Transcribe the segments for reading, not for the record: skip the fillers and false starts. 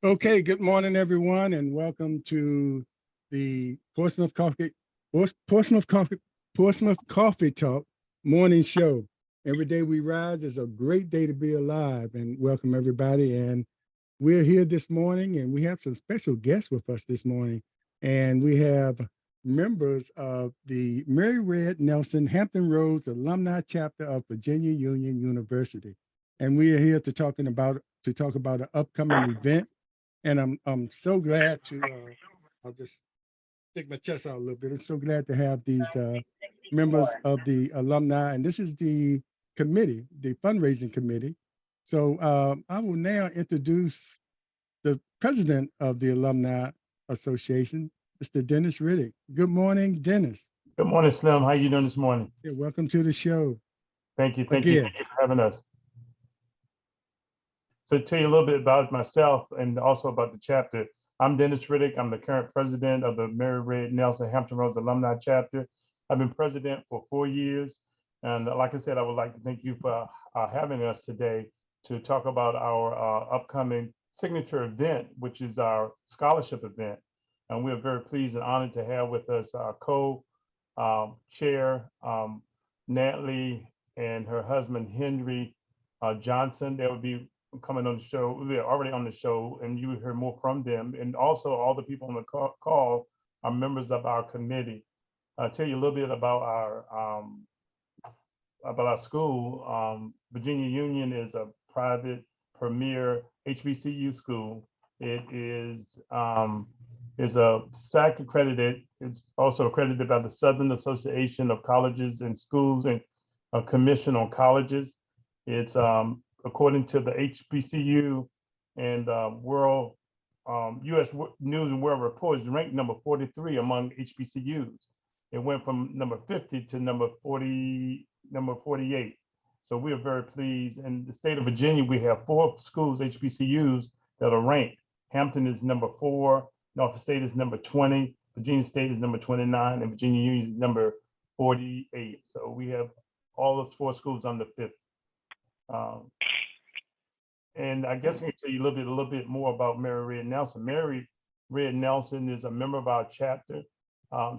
Okay, good morning, everyone, and welcome to the Portsmouth Coffee, Portsmouth Coffee Talk morning show. Every day we rise is a great day to be alive, and welcome everybody. And we're here this morning, and we have some special guests with us this morning, and we have members of the Mary Red Nelson Hampton Roads Alumni Chapter of Virginia Union University, and we are here to talk about an upcoming event, and I'm so glad to I'll just stick my chest out a little bit. I'm so glad to have these members of the alumni, and this is the committee, the fundraising committee. So I will now introduce the president of the Alumni Association, Mr. Dennis Riddick. Good morning, Dennis. Good morning, Slim. How you doing this morning? Yeah, welcome to the show. Thank you. Again. Thank you for having us. So to tell you a little bit about myself and also about the chapter, I'm Dennis Riddick. I'm the current president of the Mary Red Nelson Hampton Roads Alumni Chapter. I've been president for 4 years. And like I said, I would like to thank you for having us today to talk about our upcoming signature event, which is our scholarship event. And we are very pleased and honored to have with us our co-chair, Natalie, and her husband, Henry Johnson. They will be coming on the show. They're already on the show, and you will hear more from them. And also all the people on the call are members of our committee. I'll tell you a little bit about our school. Virginia Union is a private premier HBCU school. It is a SAC accredited. It's also accredited by the Southern Association of Colleges and Schools and a Commission on Colleges. It's according to the HBCU and World U.S. News and World Report, is ranked number 43 among HBCUs. It went from number 50 to number 48. So we are very pleased. In the state of Virginia, we have 4 schools, HBCUs, that are ranked. Hampton is number 4, Norfolk State is number 20, Virginia State is number 29, and Virginia Union is number 48. So we have all those 4 schools under 50. And I guess I can tell you a little bit more about Mary Red Nelson. Mary Red Nelson is a member of our chapter.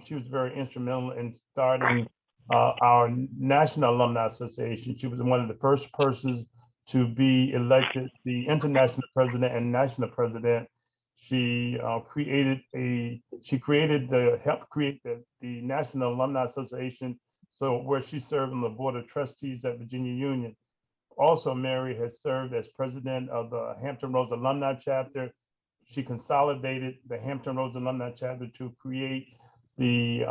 She was very instrumental in starting our National Alumni Association. She was one of the first persons to be elected the international president and national president. She helped create the National Alumni Association, so where she served on the board of trustees at Virginia Union. Also, Mary has served as president of the Hampton Roads Alumni Chapter. She consolidated the Hampton Roads Alumni Chapter to create the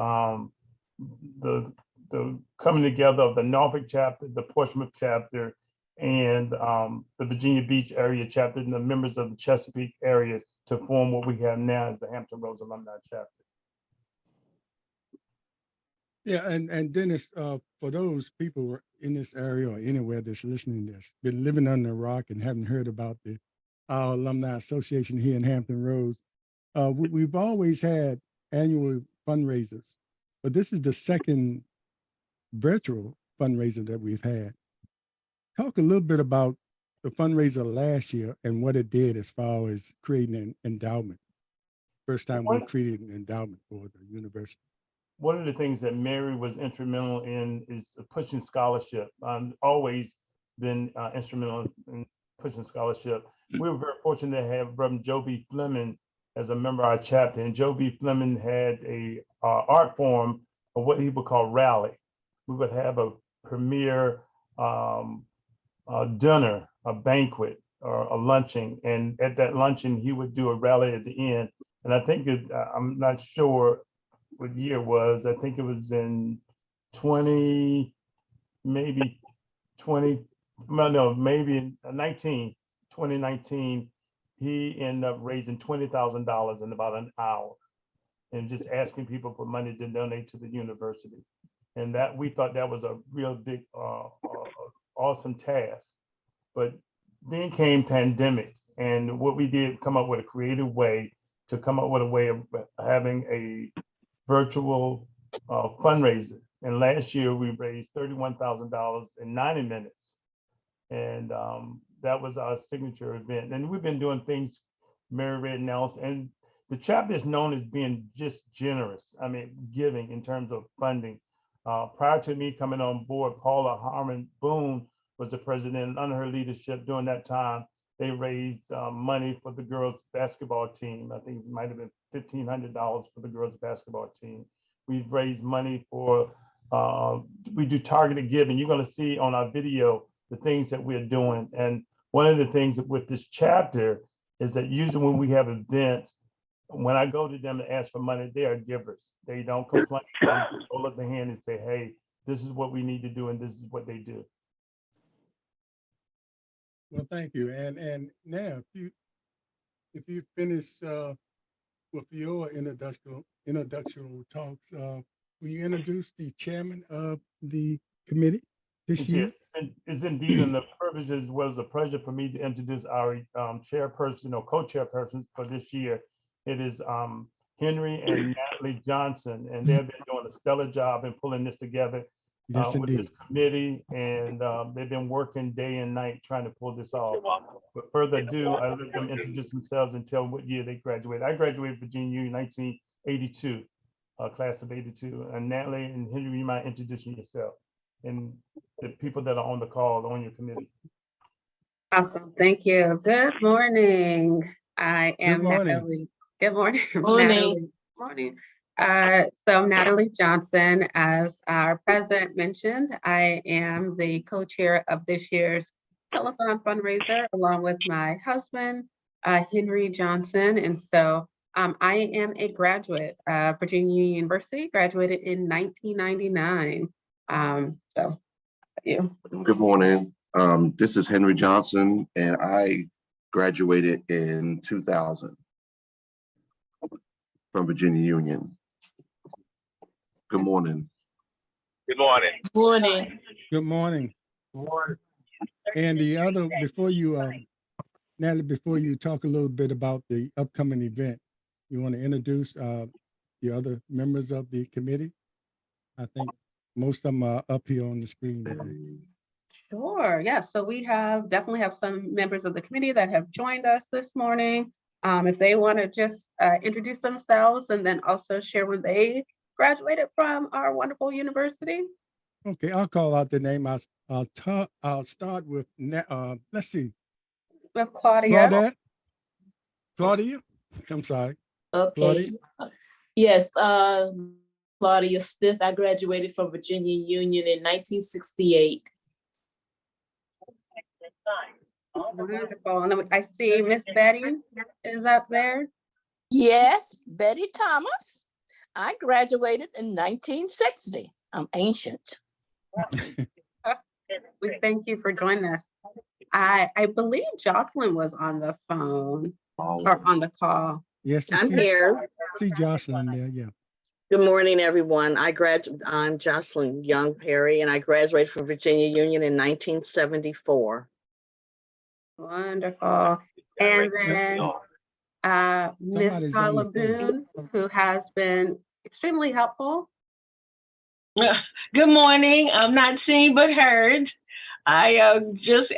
coming together of the Norfolk Chapter, the Portsmouth Chapter, and the Virginia Beach area chapter, and the members of the Chesapeake area to form what we have now as the Hampton Roads Alumni Chapter. Yeah, and Dennis, for those people in this area or anywhere that's listening to this, been living under a rock and haven't heard about our Alumni Association here in Hampton Roads, we've always had annual fundraisers, but this is the second virtual fundraiser that we've had. Talk a little bit about the fundraiser last year and what it did as far as creating an endowment. First time we created an endowment for the university. One of the things that Mary was instrumental in is pushing scholarship. Always been instrumental in pushing scholarship. We were very fortunate to have Reverend Joe B. Fleming as a member of our chapter, and Joe B. Fleming had a art form of what he would call rally. We would have a premier dinner, a banquet, or a luncheon, and at that luncheon he would do a rally at the end. And I think I'm not sure what year it was. I think it was in 2019, he ended up raising $20,000 in about an hour and just asking people for money to donate to the university. And that we thought that was a real big, awesome task. But then came pandemic, and what we did, come up with a creative way to come up with a way of having a virtual fundraiser. And last year we raised $31,000 in 90 minutes. And that was our signature event. And we've been doing things Mary Red Nelson. And the chapter is known as being just generous. I mean, giving in terms of funding. Prior to me coming on board, Paula Harmon Boone was the president. And under her leadership during that time, they raised money for the girls basketball team. I think it might have been $1,500 for the girls basketball team. We've raised money for, we do targeted giving. You're going to see on our video the things that we're doing. And one of the things with this chapter is that usually when we have events, when I go to them to ask for money, they are givers. They don't complain. They hold up their hand and say, hey, this is what we need to do, and this is what they do. Well, thank you. And now, if you finish with your introductory talks, will you introduce the chairman of the committee this year? Yes, and it's indeed, and the purpose was a pleasure for me to introduce our chairperson or co-chairpersons for this year. It is Henry and Natalie Johnson, and they've been doing a stellar job in pulling this together Yes, with this indeed. committee, and they've been working day and night trying to pull this off. But further ado, I let them introduce themselves and tell what year they graduated. I graduated Virginia Union 1982, class of 82. And Natalie and Henry, you mind introducing yourself and the people that are on the call on your committee. Awesome, thank you. Good morning. I am Natalie. Good morning. Natalie. Morning. So Natalie Johnson, as our president mentioned, I am the co-chair of this year's telethon fundraiser, along with my husband, Henry Johnson. And so I am a graduate of Virginia Union University, graduated in 1999. So you. Good morning. This is Henry Johnson, and I graduated in 2000 from Virginia Union. Good morning. Good morning. Morning. Good morning. And the other, before you, Natalie, before you talk a little bit about the upcoming event, you want to introduce the other members of the committee? I think most of them are up here on the screen today. Sure, yeah, so we definitely have some members of the committee that have joined us this morning. If they want to just introduce themselves and then also share when they graduated from our wonderful university. Okay, I'll call out the name. I'll start with, let's see. With Claudia. Claudia, I'm sorry. Okay. Claudia? Yes, Claudia Smith. I graduated from Virginia Union in 1968. Wonderful. And then I see Miss Betty is up there. Yes, Betty Thomas. I graduated in 1960. I'm ancient. We thank you for joining us. I believe Jocelyn was on the phone or on the call. Yes, I'm here. See Jocelyn there, yeah. Good morning, everyone. I'm Jocelyn Young Perry, and I graduated from Virginia Union in 1974. Wonderful. And then Miss Paula Boone, who has been extremely helpful. Good morning. I'm not seen but heard. I just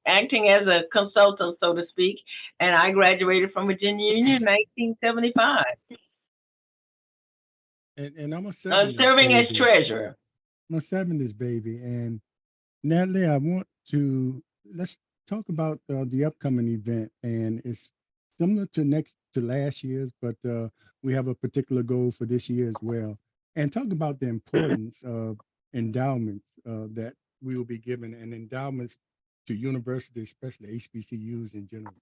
acting as a consultant, so to speak, and I graduated from Virginia Union in 1975. And I'm a serving as treasurer. I'm a 70s baby. And Natalie, let's talk about the upcoming event. And it's similar to last year's, but we have a particular goal for this year as well. And talk about the importance of endowments that we will be given, and endowments to universities, especially HBCUs in general.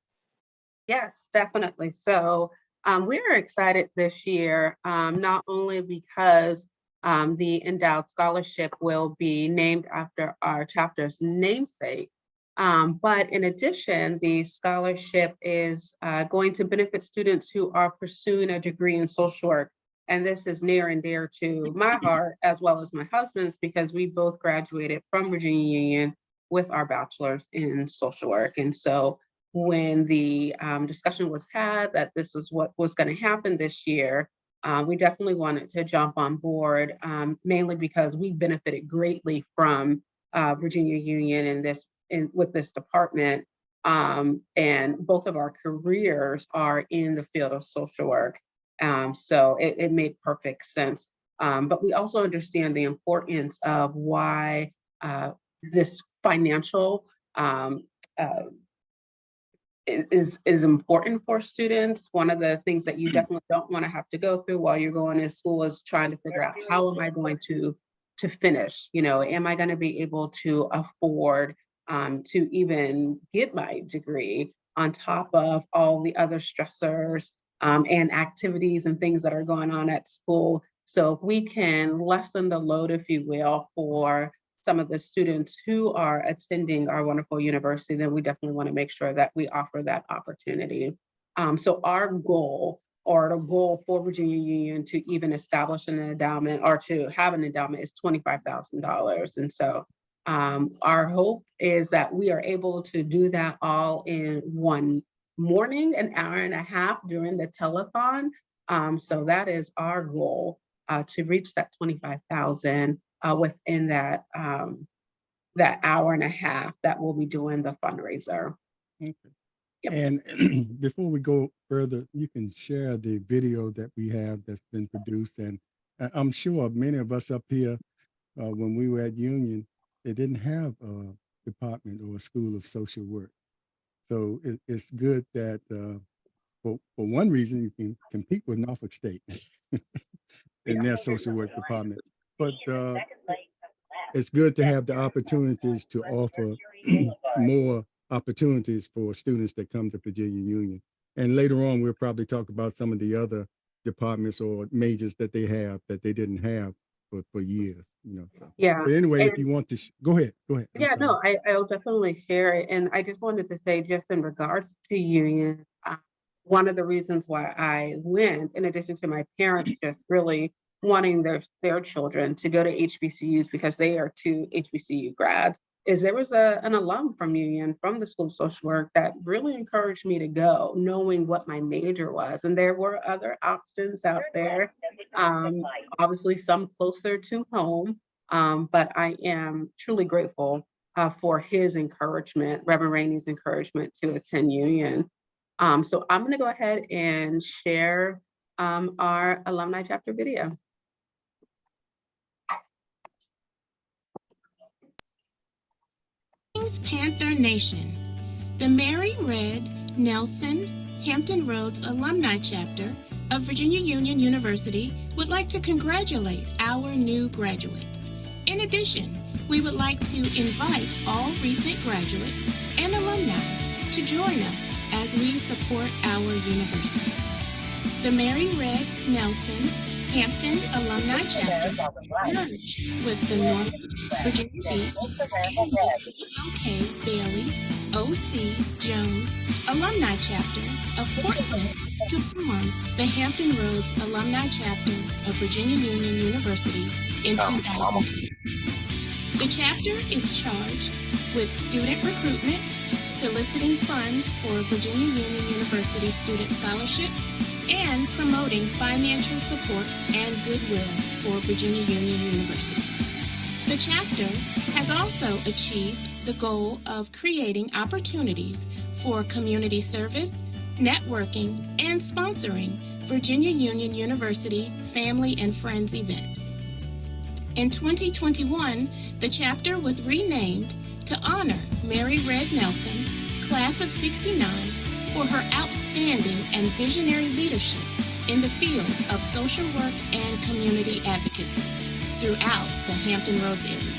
Yes, definitely. So we're excited this year, not only because the endowed scholarship will be named after our chapter's namesake, but in addition, the scholarship is going to benefit students who are pursuing a degree in social work. And this is near and dear to my heart, as well as my husband's, because we both graduated from Virginia Union with our bachelor's in social work. And so when the discussion was had that this was what was going to happen this year, we definitely wanted to jump on board, mainly because we benefited greatly from Virginia Union and with this department. And both of our careers are in the field of social work. So it made perfect sense. But we also understand the importance of why this financial is important for students. One of the things that you definitely don't want to have to go through while you're going to school is trying to figure out, how am I going to finish? You know, am I going to be able to afford to even get my degree on top of all the other stressors and activities and things that are going on at school? So if we can lessen the load, if you will, for some of the students who are attending our wonderful university, then we definitely want to make sure that we offer that opportunity. So our goal, or the goal for Virginia Union to even establish an endowment or to have an endowment, is $25,000. And so our hope is that we are able to do that all in one morning, an hour and a half during the telethon. So that is our goal, to reach that 25,000 within that that hour and a half that we'll be doing the fundraiser. Okay. Yep. And before we go further, you can share the video that we have that's been produced. And I'm sure many of us up here, when we were at Union, they didn't have a department or a school of social work. So it's good that for one reason, you can compete with Norfolk State in their social work department. But it's good to have the opportunities to offer more opportunities for students that come to Virginia Union. And later on, we'll probably talk about some of the other departments or majors that they have that they didn't have for years, you know. So. Yeah. But anyway, and, if you want to, go ahead. Yeah, no, I'll definitely share it. And I just wanted to say, just in regards to Union, one of the reasons why I went, in addition to my parents just really wanting their children to go to HBCUs because they are two HBCU grads, is there was an alum from Union, from the School of Social Work, that really encouraged me to go, knowing what my major was. And there were other options out there, obviously some closer to home, but I am truly grateful for his encouragement, Reverend Rainey's encouragement to attend Union. So I'm going to go ahead and share our alumni chapter video. Panther Nation. The Mary Red Nelson Hampton Roads Alumni Chapter of Virginia Union University would like to congratulate our new graduates. In addition, we would like to invite all recent graduates and alumni to join us as we support our university. The Mary Red Nelson Hampton Alumni Chapter merged with the North Virginia Beach and the C.L.K. Bailey O.C. Jones Alumni Chapter of Portsmouth to form the Hampton Roads Alumni Chapter of Virginia Union University in 2002. The chapter is charged with student recruitment, soliciting funds for Virginia Union University student scholarships, and promoting financial support and goodwill for Virginia Union University. The chapter has also achieved the goal of creating opportunities for community service, networking, and sponsoring Virginia Union University family and friends events. In 2021, the chapter was renamed to honor Mary Red Nelson, class of '69, for her outstanding and visionary leadership in the field of social work and community advocacy throughout the Hampton Roads area.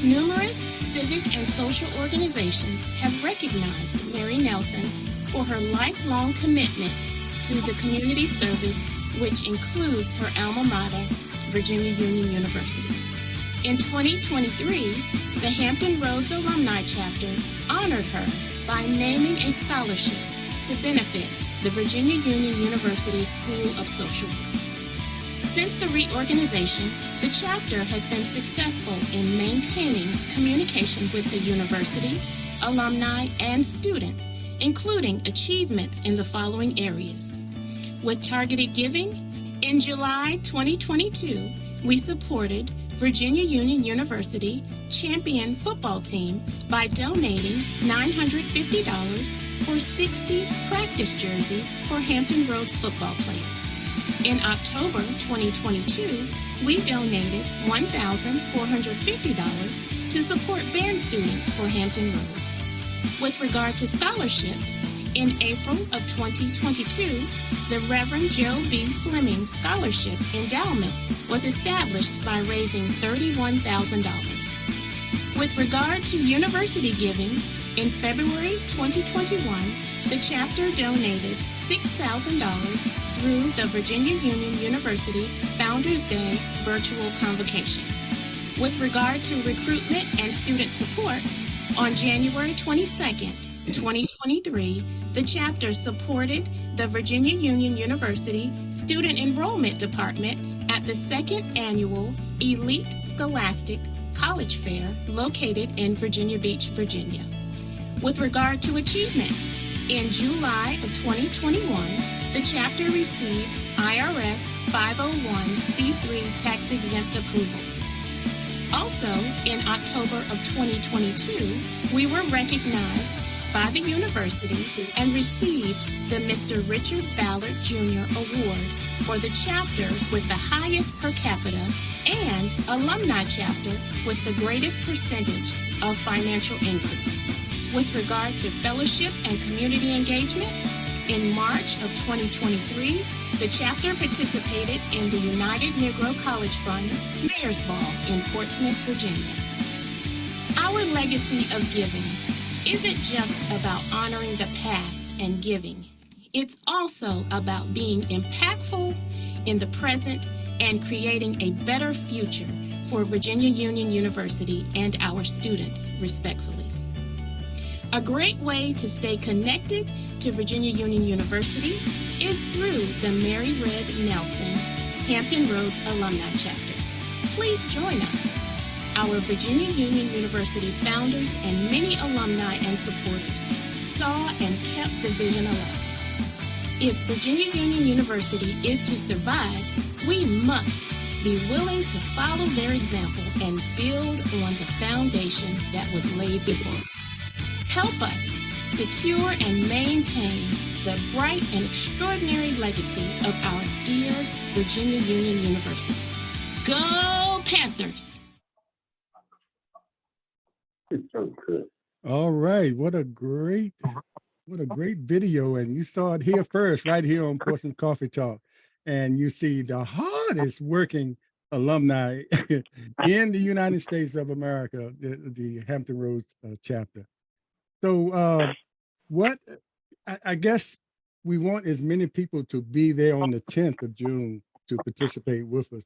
Numerous civic and social organizations have recognized Mary Nelson for her lifelong commitment to the community service, which includes her alma mater, Virginia Union University. In 2023, the Hampton Roads Alumni Chapter honored her by naming a scholarship to benefit the Virginia Union University School of Social Work. Since the reorganization, the chapter has been successful in maintaining communication with the university, alumni, and students, including achievements in the following areas. With targeted giving, in July 2022, we supported Virginia Union University champion football team by donating $950 for 60 practice jerseys for Hampton Roads football players. In October 2022, we donated $1,450 to support band students for Hampton Roads. With regard to scholarship, in April of 2022, the Reverend Joe B. Fleming Scholarship Endowment was established by raising $31,000. With regard to university giving, in February 2021, the chapter donated $6,000 through the Virginia Union University Founders Day virtual convocation. With regard to recruitment and student support, on January 22nd, 2023, the chapter supported the Virginia Union University Student Enrollment Department at the second annual Elite Scholastic College Fair located in Virginia Beach, Virginia. With regard to achievement, in July of 2021, the chapter received IRS 501c3 tax exempt approval. Also, in October of 2022, we were recognized by the university and received the Mr. Richard Ballard Jr. Award for the chapter with the highest per capita and alumni chapter with the greatest percentage of financial increase. With regard to fellowship and community engagement, in March of 2023, the chapter participated in the United Negro College Fund Mayor's Ball in Portsmouth, Virginia. Our legacy of giving isn't just about honoring the past and giving. It's also about being impactful in the present and creating a better future for Virginia Union University and our students, respectfully. A great way to stay connected to Virginia Union University is through the Mary Red Nelson Hampton Roads Alumni Chapter. Please join us. Our Virginia Union University founders and many alumni and supporters saw and kept the vision alive. If Virginia Union University is to survive, we must be willing to follow their example and build on the foundation that was laid before us. Help us secure and maintain the bright and extraordinary legacy of our dear Virginia Union University. Go Panthers! So good. All right, what a great video. And you saw it here first, right here on Portsmouth Coffee Talk. And you see the hardest working alumni in the United States of America, the Hampton Roads chapter. So what I guess we want as many people to be there on the 10th of June to participate with us,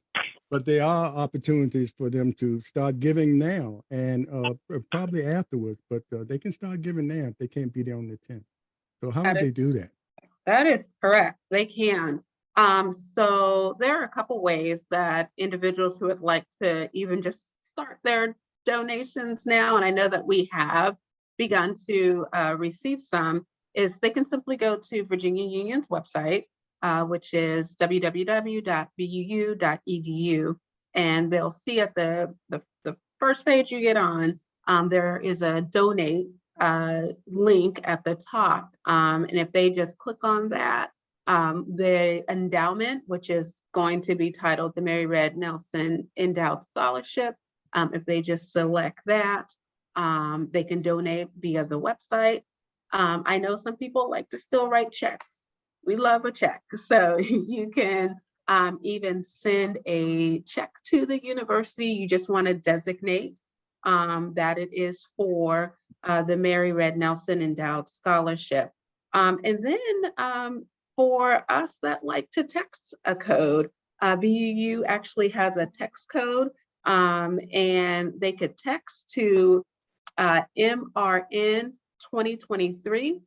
but there are opportunities for them to start giving now and probably afterwards, but they can start giving now if they can't be there on the 10th. So how would they do that? That is correct. They can. So there are a couple ways that individuals who would like to even just start their donations now, and I know that we have begun to receive some, is they can simply go to Virginia Union's website, which is www.vuu.edu, and they'll see at the first page you get on, there is a donate link at the top, and if they just click on that, the endowment, which is going to be titled the Mary Red Nelson Endowed Scholarship, if they just select that, they can donate via the website. I know some people like to still write checks. We love a check. So you can even send a check to the university. You just want to designate that it is for the Mary Red Nelson Endowed Scholarship. And then for us that like to text a code, VUU actually has a text code, and they could text to MRN 2023.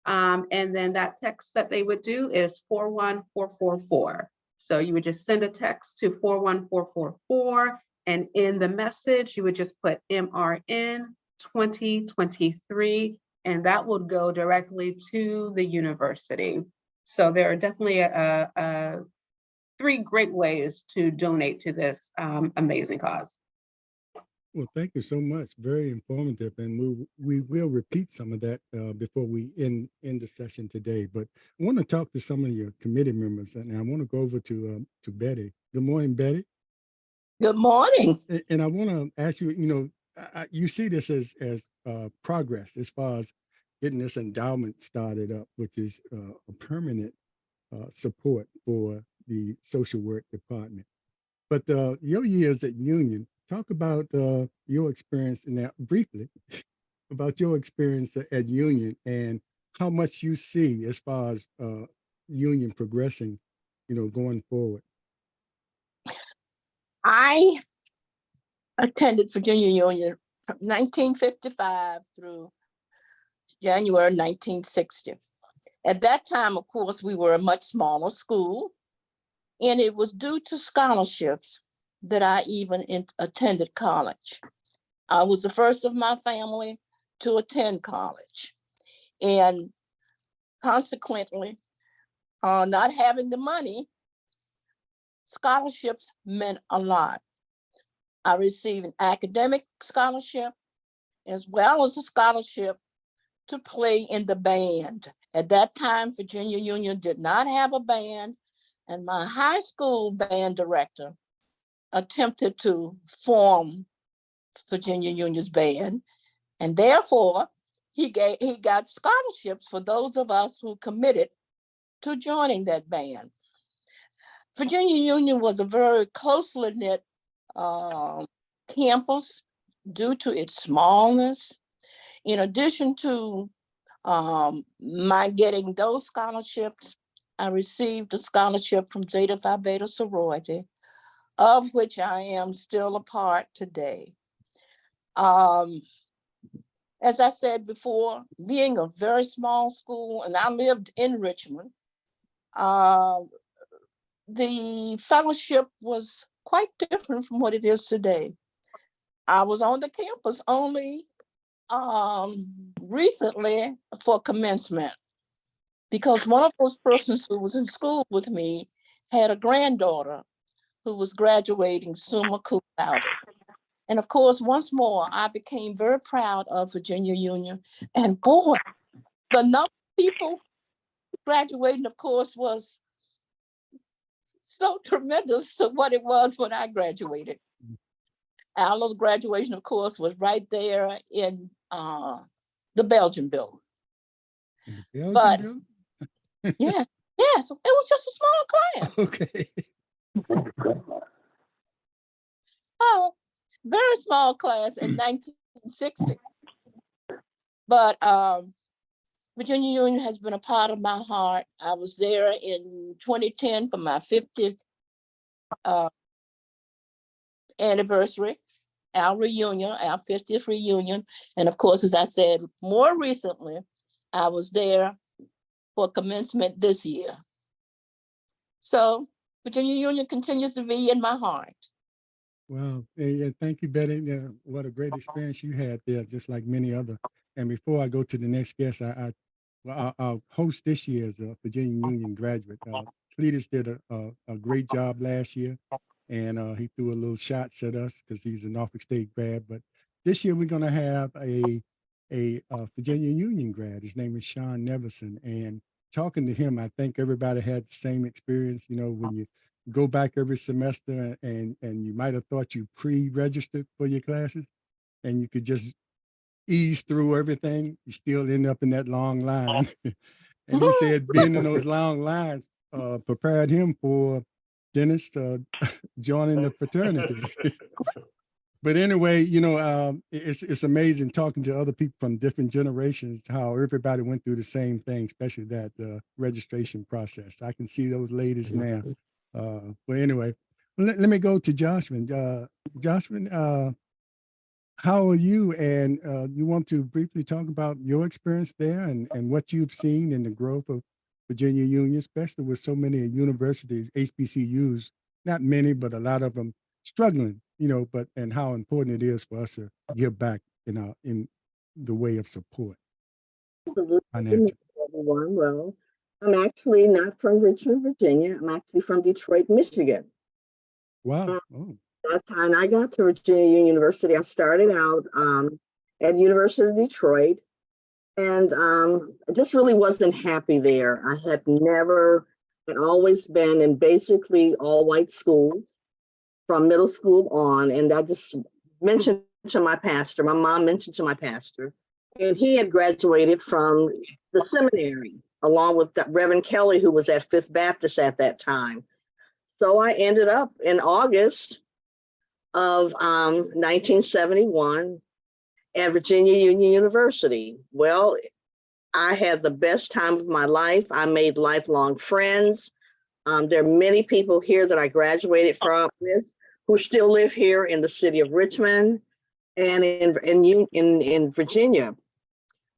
And then that text that they would do is 41444. So you would just send a text to 41444, and in the message, you would just put MRN 2023, and that would go directly to the university. So there are definitely three great ways to donate to this amazing cause. Well, thank you so much. Very informative, and we will repeat some of that before we end the session today. But I want to talk to some of your committee members, and I want to go over to Betty. Good morning, Betty. Good morning. And I want to ask you, you see this as progress as far as getting this endowment started up, which is a permanent support for the social work department. But your years at Union, talk about your experience in that briefly, about your experience at Union and how much you see as far as Union progressing, going forward. I attended Virginia Union from 1955 through January 1960. At that time, of course, we were a much smaller school, and it was due to scholarships that I even attended college. I was the first of my family to attend college, and consequently, not having the money, scholarships meant a lot. I received an academic scholarship as well as a scholarship to play in the band. At that time, Virginia Union did not have a band, and my high school band director attempted to form Virginia Union's band, and therefore he got scholarships for those of us who committed to joining that band. Virginia Union was a very closely knit campus due to its smallness. In addition to my getting those scholarships, I received a scholarship from Zeta Phi Beta sorority, of which I am still a part today. As I said before, being a very small school, and I lived in Richmond, the fellowship was quite different from what it is today. I was on the campus only recently for commencement, because one of those persons who was in school with me had a granddaughter who was graduating summa cum laude. And of course, once more, I became very proud of Virginia Union. And boy, the number of people graduating, of course, was so tremendous to what it was when I graduated. Our little graduation, of course, was right there in the Belgian building. But yes, it was just a small class. Okay. Oh, very small class in 1960. But Virginia Union has been a part of my heart. I was there in 2010 for my 50th anniversary, our reunion, our 50th reunion. And of course, as I said, more recently, I was there for commencement this year. So Virginia Union continues to be in my heart. Wow. Yeah, thank you, Betty. Yeah, what a great experience you had there, just like many other. And before I go to the next guest, I'll host this year's Virginia Union graduate. Cletus did a great job last year, and he threw a little shots at us because he's a Norfolk State grad. But this year we're going to have a Virginia Union grad. His name is Sean Neverson, and talking to him, I think everybody had the same experience. When you go back every semester and you might have thought you pre-registered for your classes and you could just ease through everything, you still end up in that long line. And he said being in those long lines prepared him for Dennis joining the fraternity. But anyway, it's amazing talking to other people from different generations, how everybody went through the same thing, especially that registration process. I can see those ladies now. But anyway, let me go to Joshua. Joshua, how are you? And you want to briefly talk about your experience there and what you've seen in the growth of Virginia Union, especially with so many universities, HBCUs, not many, but a lot of them struggling, and how important it is for us to give back in the way of support. Absolutely. Financial. Everyone. Well, I'm actually not from Richmond, Virginia. I'm actually from Detroit, Michigan. Wow. Oh. That time I got to Virginia Union University, I started out at University of Detroit, and I just really wasn't happy there. I had always been in basically all white schools from middle school on, and I just mentioned to my pastor, my mom mentioned to my pastor, and he had graduated from the seminary along with Reverend Kelly, who was at Fifth Baptist at that time. So I ended up in August of 1971 at Virginia Union University. Well, I had the best time of my life. I made lifelong friends. There are many people here that I graduated from with who still live here in the city of Richmond and in Virginia.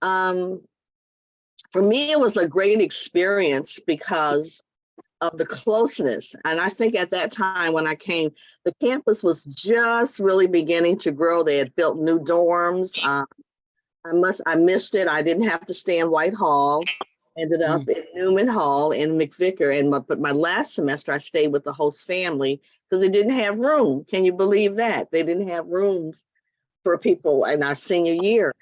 For me, it was a great experience because of the closeness. And I think at that time when I came, the campus was just really beginning to grow. They had built new dorms. I missed it. I didn't have to stay in Whitehall. Ended up in Newman Hall in McVicker. But my last semester, I stayed with the host family because they didn't have room. Can you believe that? They didn't have rooms for people in our senior year.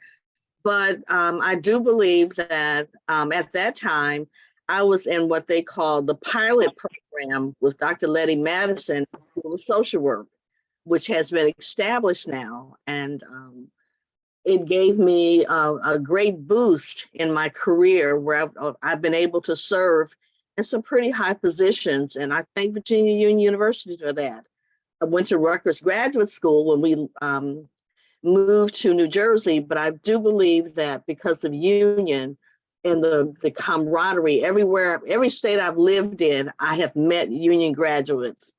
But I do believe that at that time, I was in what they call the pilot program with Dr. Letty Madison, School of Social Work, which has been established now. And it gave me a great boost in my career where I've been able to serve in some pretty high positions. And I thank Virginia Union University for that. I went to Rutgers Graduate School when we moved to New Jersey, but I do believe that because of Union and the camaraderie everywhere, every state I've lived in, I have met Union graduates.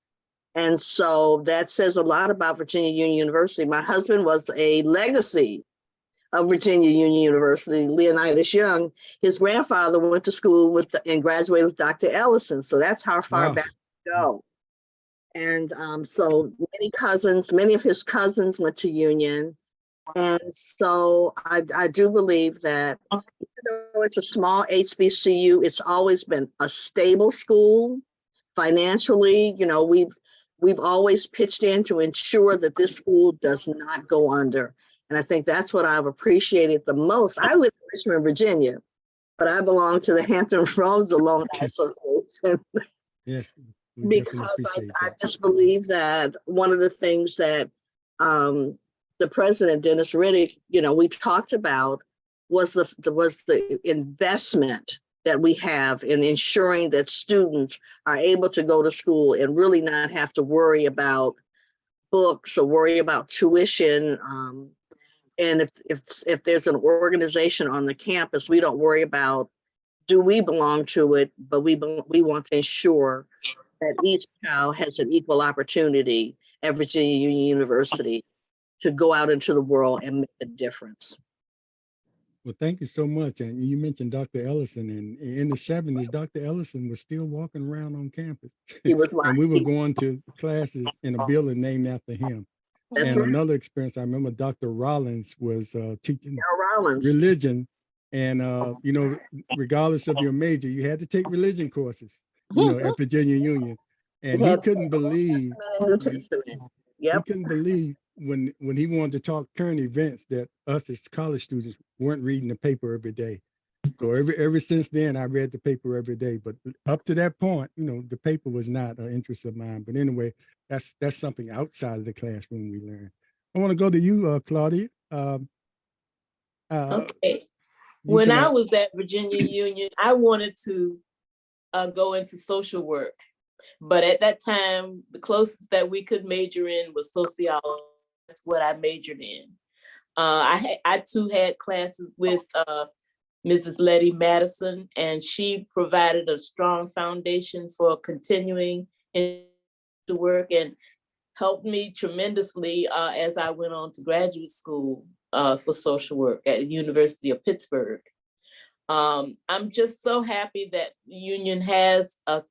And so that says a lot about Virginia Union University. My husband was a legacy of Virginia Union University, Leonidas Young. His grandfather went to school and graduated with Dr. Ellison. So that's how far back we go. And so many of his cousins went to Union. And so I do believe that even though it's a small HBCU, it's always been a stable school financially. You know, we've always pitched in to ensure that this school does not go under. And I think that's what I've appreciated the most. I live in Richmond, Virginia, but I belong to the Hampton Roads Alumni Association. Yes. Because I just believe that one of the things that the president, Dennis Riddick, we talked about was the investment that we have in ensuring that students are able to go to school and really not have to worry about books or worry about tuition. And if there's an organization on the campus, we don't worry about, do we belong to it, but we want to ensure that each child has an equal opportunity at Virginia Union University to go out into the world and make a difference. Well, thank you so much. And you mentioned Dr. Ellison, and in the 70s, Dr. Ellison was still walking around on campus. He was and we were going to classes in a building named after him. That's and right. Another experience, I remember Dr. Rollins was teaching religion. And, regardless of your major, you had to take religion courses, at Virginia Union. And he couldn't believe, he couldn't believe when he wanted to talk current events that us as college students weren't reading the paper every day. So ever since then, I read the paper every day. But up to that point, the paper was not an interest of mine. But anyway, that's something outside of the classroom we learned. I want to go to you, Claudia. Okay. When I was at Virginia Union, I wanted to go into social work. But at that time, the closest that we could major in was sociology. That's what I majored in. I too had classes with Mrs. Letty Madison, and she provided a strong foundation for continuing into work and helped me tremendously as I went on to graduate school for social work at the University of Pittsburgh. I'm just so happy that Union has a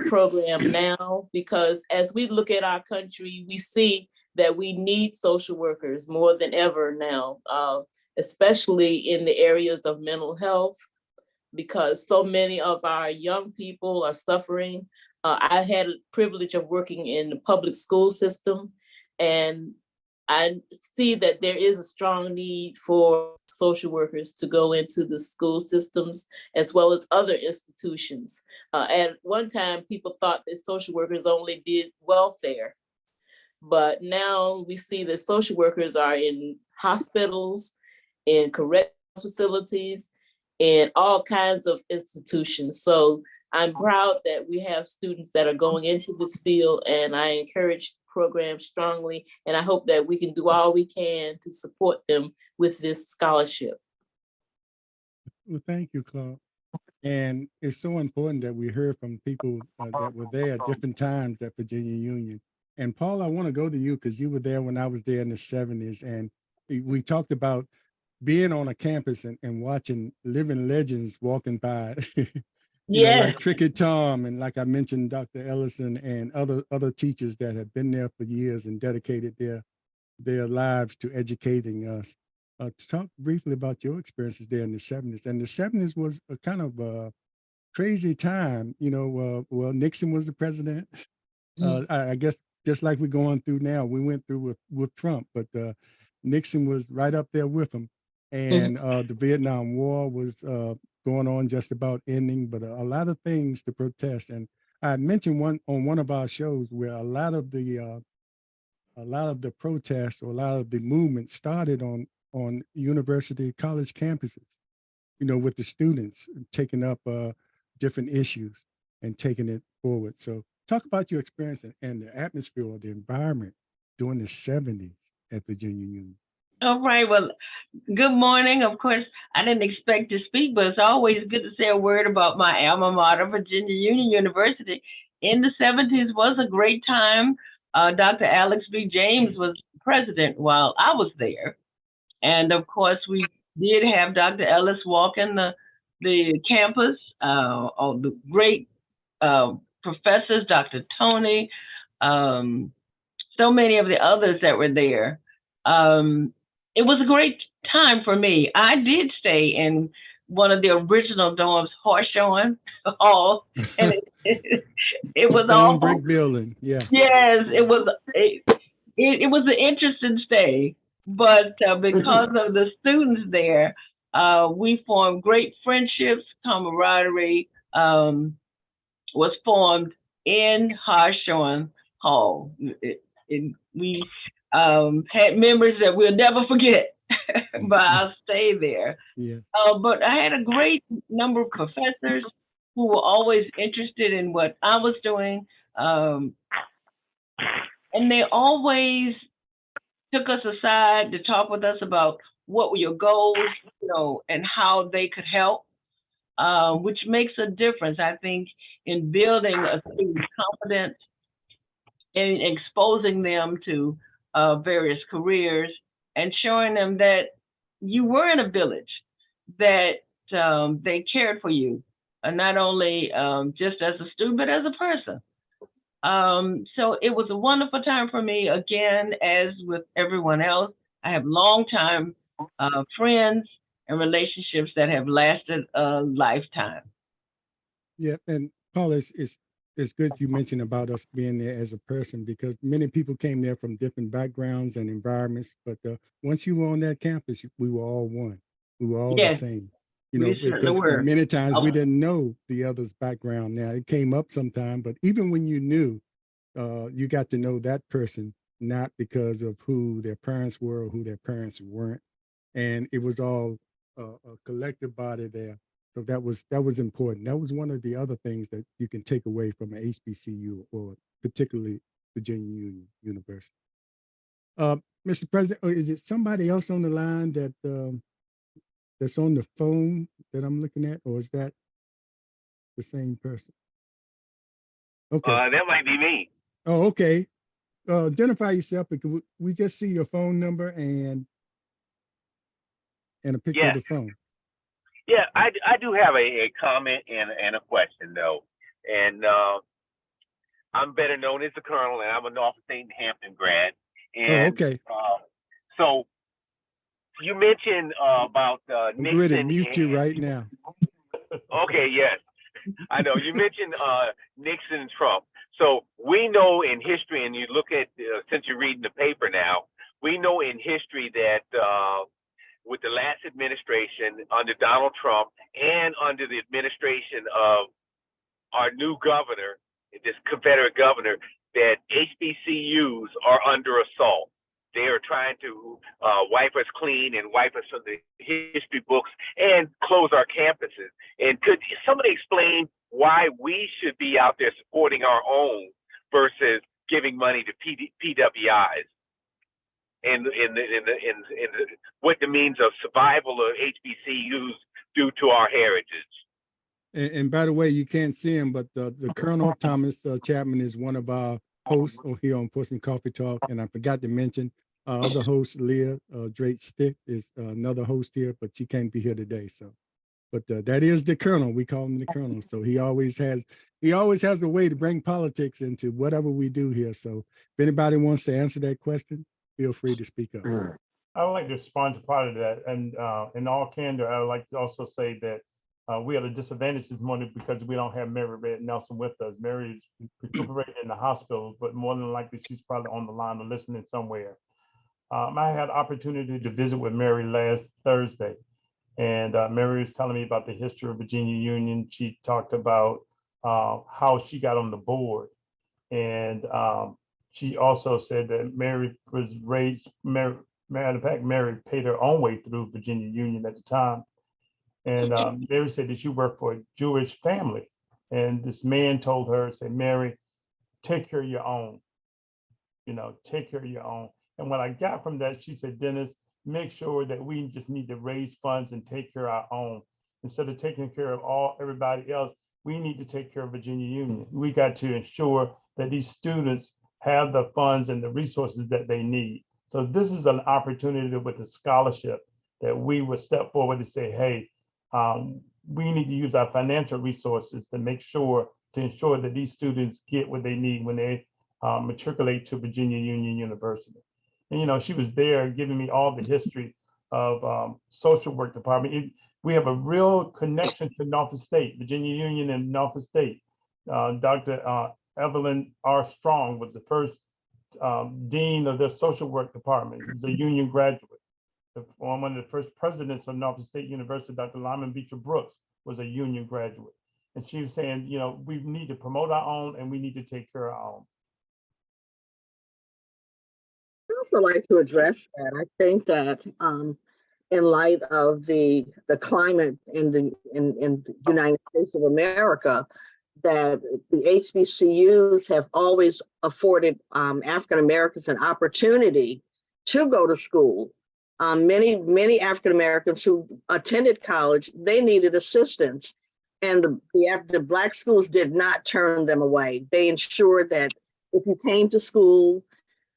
program now, because as we look at our country, we see that we need social workers more than ever now, especially in the areas of mental health, because so many of our young people are suffering I had the privilege of working in the public school system, and I see that there is a strong need for social workers to go into the school systems as well as other institutions. At one time, people thought that social workers only did welfare, but now we see that social workers are in hospitals, in correctional facilities, in all kinds of institutions. So I'm proud that we have students that are going into this field, and I encourage programs strongly, and I hope that we can do all we can to support them with this scholarship. Well, thank you, Claude. And it's so important that we heard from people that were there at different times at Virginia Union. And Paul, I want to go to you because you were there when I was there in the 70s. And we talked about being on a campus and watching living legends walking by, you know, like Tricky Tom, and like I mentioned, Dr. Ellison and other teachers that have been there for years and dedicated their lives to educating us. Talk briefly about your experiences there in the 70s. And the 70s was a kind of a crazy time. You know, well, Nixon was the president. I guess just like we're going through now, we went through with Trump, but Nixon was right up there with him. And the Vietnam War was going on, just about ending, but a lot of things to protest. And I mentioned on one of our shows where a lot of the protests or a lot of the movement started on university college campuses, you know, with the students taking up different issues and taking it forward. So talk about your experience and the atmosphere or the environment during the 70s at Virginia Union. All right. Well, good morning. Of course, I didn't expect to speak, but it's always good to say a word about my alma mater, Virginia Union University. In the 70s was a great time. Dr. Alex B. James was president while I was there. And of course, we did have Dr. Ellis walking the campus, all the great professors, Dr. Tony, so many of the others that were there. It was a great time for me. I did stay in one of the original dorms, Harshon Hall, and it was all brick building. Yeah. Yes, it was an interesting stay, but because of the students there, we formed great friendships. Camaraderie was formed in Harshon Hall. We had memories that we'll never forget by our stay there. Yeah. But I had a great number of professors who were always interested in what I was doing. And they always took us aside to talk with us about what were your goals, you know, and how they could help, which makes a difference, I think, in building a student's confidence and exposing them to various careers and showing them that you were in a village, that they cared for you, not only just as a student, but as a person. So it was a wonderful time for me. Again, as with everyone else, I have longtime friends and relationships that have lasted a lifetime. Yeah, and Paul, it's good you mentioned about us being there as a person, because many people came there from different backgrounds and environments, but once you were on that campus, we were all one. We were all the same. You know, because many times we didn't know the other's background. Now it came up sometime, but even when you knew, you got to know that person, not because of who their parents were or who their parents weren't. And it was all a collective body there. So that was important. That was one of the other things that you can take away from an HBCU, or particularly Virginia Union University. Mr. President, or is it somebody else on the line that that's on the phone that I'm looking at, or is that the same person? Okay. That might be me. Oh, okay. Identify yourself, because we just see your phone number and a picture of the phone. Yeah, I do have a comment and a question though. And I'm better known as the Colonel, and I'm a Norfolk State and Hampton grad. And okay. So you mentioned about Nixon. I'm going to mute you right now. Okay, yes. I know you mentioned Nixon and Trump. So we know in history, and you look at, since you're reading the paper now, we know in history that with the last administration under Donald Trump and under the administration of our new governor, this Confederate governor, that HBCUs are under assault. They are trying to wipe us clean and wipe us from the history books and close our campuses. And could somebody explain why we should be out there supporting our own versus giving money to PWIs? And what the means of survival of HBCUs due to our heritage. And by the way, you can't see him, but the Colonel Thomas Chapman is one of our hosts here on Portsmouth Coffee Talk. And I forgot to mention other host, Leah Drake Stick, is another host here, but she can't be here today. So, but that is the Colonel. We call him the Colonel. So he always has a way to bring politics into whatever we do here. So if anybody wants to answer that question, feel free to speak up. I would like to respond to part of that. And in all candor, I would like to also say that we are at a disadvantage this morning because we don't have Mary Red Nelson with us. Mary is recuperating in the hospital, but more than likely she's probably on the line or listening somewhere. I had opportunity to visit with Mary last Thursday, and Mary was telling me about the history of Virginia Union. She talked about how she got on the board, and she also said that Mary was raised, matter of fact, Mary paid her own way through Virginia Union at the time. And Mary said that she worked for a Jewish family. And this man told her, said, Mary, take care of your own, take care of your own. And what I got from that, she said, Dennis, make sure that we just need to raise funds and take care of our own. Instead of taking care of everybody else, we need to take care of Virginia Union. We got to ensure that these students have the funds and the resources that they need. So this is an opportunity with the scholarship that we would step forward and say, hey, we need to use our financial resources to ensure that these students get what they need when they matriculate to Virginia Union University. And, she was there giving me all the history of social work department. We have a real connection to Norfolk State, Virginia Union and Norfolk State. Dr. Evelyn R. Strong was the first dean of the social work department. He was a union graduate. One of the first presidents of Norfolk State University, Dr. Lyman Beecher Brooks, was a union graduate. And she was saying, we need to promote our own and we need to take care of our own. I'd also like to address that. I think that in light of the climate in the United States of America, that the HBCUs have always afforded African Americans an opportunity to go to school. Many African Americans who attended college, they needed assistance, and the Black schools did not turn them away. They ensured that if you came to school,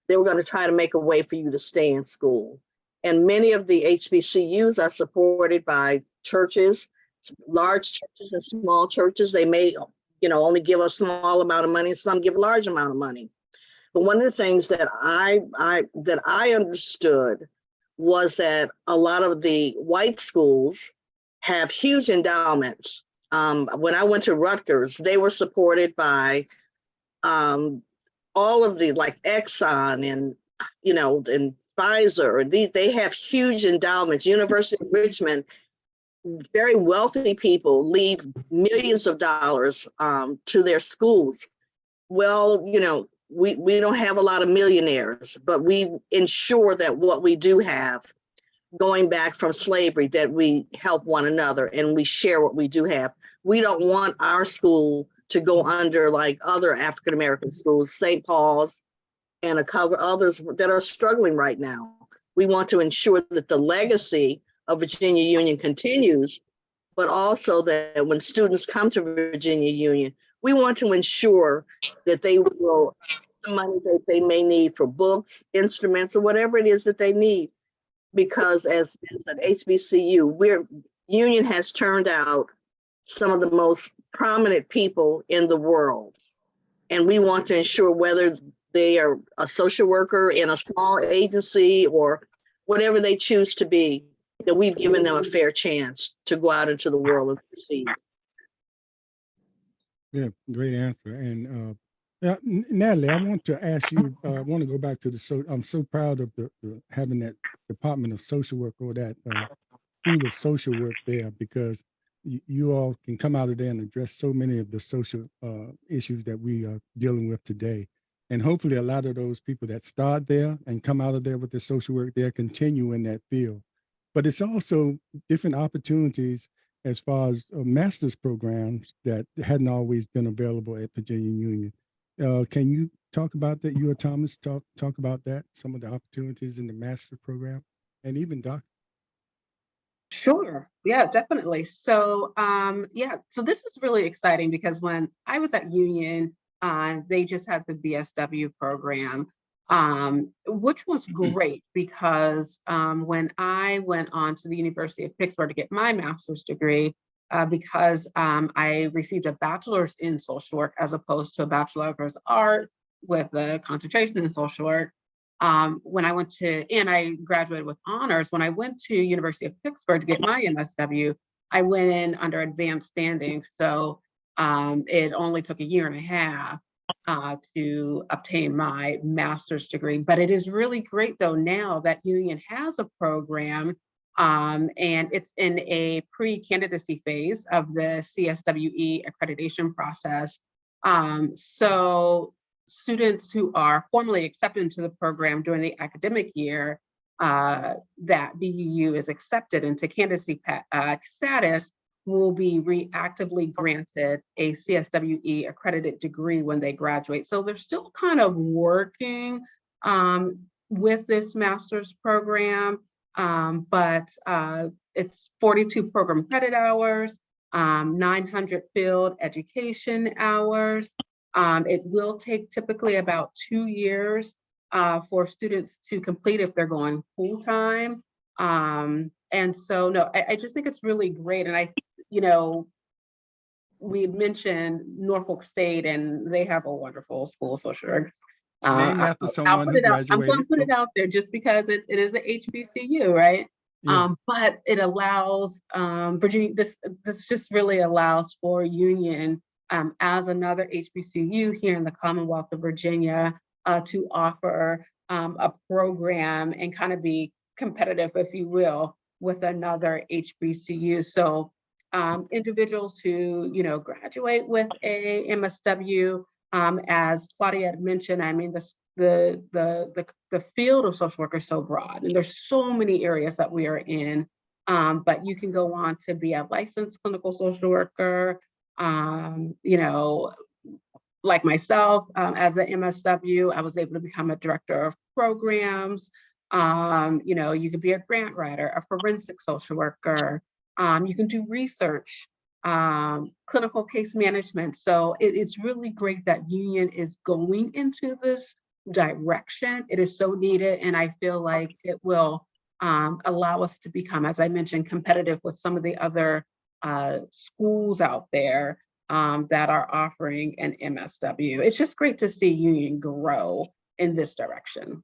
they were going to try to make a way for you to stay in school. And many of the HBCUs are supported by churches, large churches and small churches. They may, only give a small amount of money, and some give a large amount of money. But one of the things that I understood was that a lot of the white schools have huge endowments. When I went to Rutgers, they were supported by all of the, like Exxon and Pfizer. They have huge endowments. University of Richmond, very wealthy people leave millions of dollars to their schools. Well, we don't have a lot of millionaires, but we ensure that what we do have, going back from slavery, that we help one another and we share what we do have. We don't want our school to go under like other African American schools, St. Paul's and a couple others that are struggling right now. We want to ensure that the legacy of Virginia Union continues, but also that when students come to Virginia Union, we want to ensure that they will the money that they may need for books, instruments, or whatever it is that they need. Because as an HBCU, Union has turned out some of the most prominent people in the world. And we want to ensure, whether they are a social worker in a small agency or whatever they choose to be, that we've given them a fair chance to go out into the world and succeed. Yeah, great answer. And Natalie, I want to ask you. I want to go back to the I'm so proud of the having that Department of Social Work or that School of Social Work there because you all can come out of there and address so many of the social issues that we are dealing with today. And hopefully, a lot of those people that start there and come out of there with the social work there continue in that field. But it's also different opportunities as far as master's programs that hadn't always been available at Virginia Union. Can you talk about that? You or Thomas talk about that, some of the opportunities in the master's program, and even doc. Sure. Yeah, definitely. So, so this is really exciting because when I was at Union, they just had the BSW program, which was great because when I went on to the University of Pittsburgh to get my master's degree, because I received a bachelor's in social work as opposed to a bachelor of art with a concentration in social work. When I went to, and I graduated with honors, when I went to University of Pittsburgh to get my MSW, I went in under advanced standing. So it only took a year and a half to obtain my master's degree. But it is really great though now that Union has a program and it's in a pre-candidacy phase of the CSWE accreditation process. So students who are formally accepted into the program during the academic year that VUU is accepted into candidacy status will be reactively granted a CSWE accredited degree when they graduate. So they're still kind of working with this master's program, but it's 42 program credit hours, 900 field education hours. It will take typically about 2 years for students to complete if they're going full-time. And so, no, I just think it's really great. And we mentioned Norfolk State and they have a wonderful school social work. Named after someone who graduated. I'm going to put it out there just because it is an HBCU, right? Yeah. But it allows Virginia, this just really allows for Union as another HBCU here in the Commonwealth of Virginia to offer a program and kind of be competitive, if you will, with another HBCU. So individuals who, graduate with a MSW, as Claudia had mentioned, I mean, the field of social work is so broad and there's so many areas that we are in, but you can go on to be a licensed clinical social worker, like myself, as an MSW, I was able to become a director of programs. You could be a grant writer, a forensic social worker. You can do research, clinical case management. So it's really great that Union is going into this direction. It is so needed. And I feel like it will allow us to become, as I mentioned, competitive with some of the other schools out there that are offering an MSW. It's just great to see Union grow in this direction.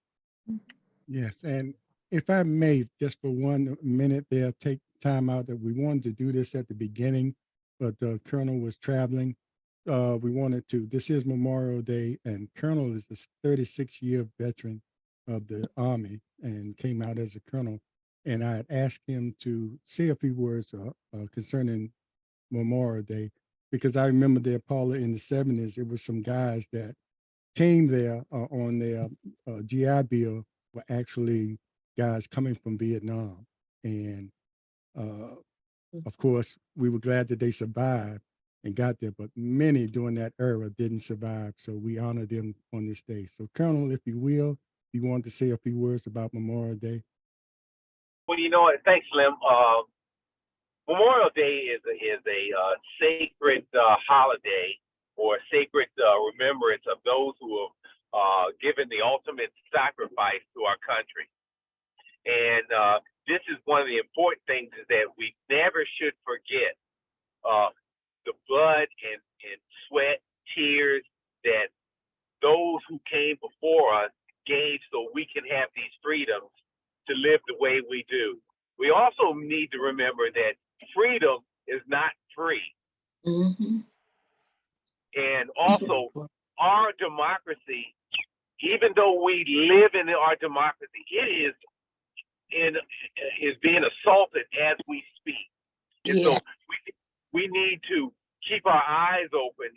Yes, and if I may, just for 1 minute there, take time out that we wanted to do this at the beginning, but the Colonel was traveling. We wanted to, this is Memorial Day, and Colonel is this 36-year veteran of the Army and came out as a colonel. And I had asked him to say a few words concerning Memorial Day, because I remember there, Paula, in the 70s, it was some guys that came there on their GI Bill were actually guys coming from Vietnam. And of course, we were glad that they survived and got there, but many during that era didn't survive. So we honor them on this day. So Colonel, if you will, you want to say a few words about Memorial Day? Well, thanks, Slim. Memorial Day is a sacred holiday or sacred remembrance of those who have given the ultimate sacrifice to our country. And this is one of the important things, is that we never should forget the blood and sweat, tears that those who came before us gave so we can have these freedoms to live the way we do. We also need to remember that freedom is not free. Mm-hmm. also our democracy, even though we live in our democracy, it is being assaulted as we speak. And Yeah. so we need to keep our eyes open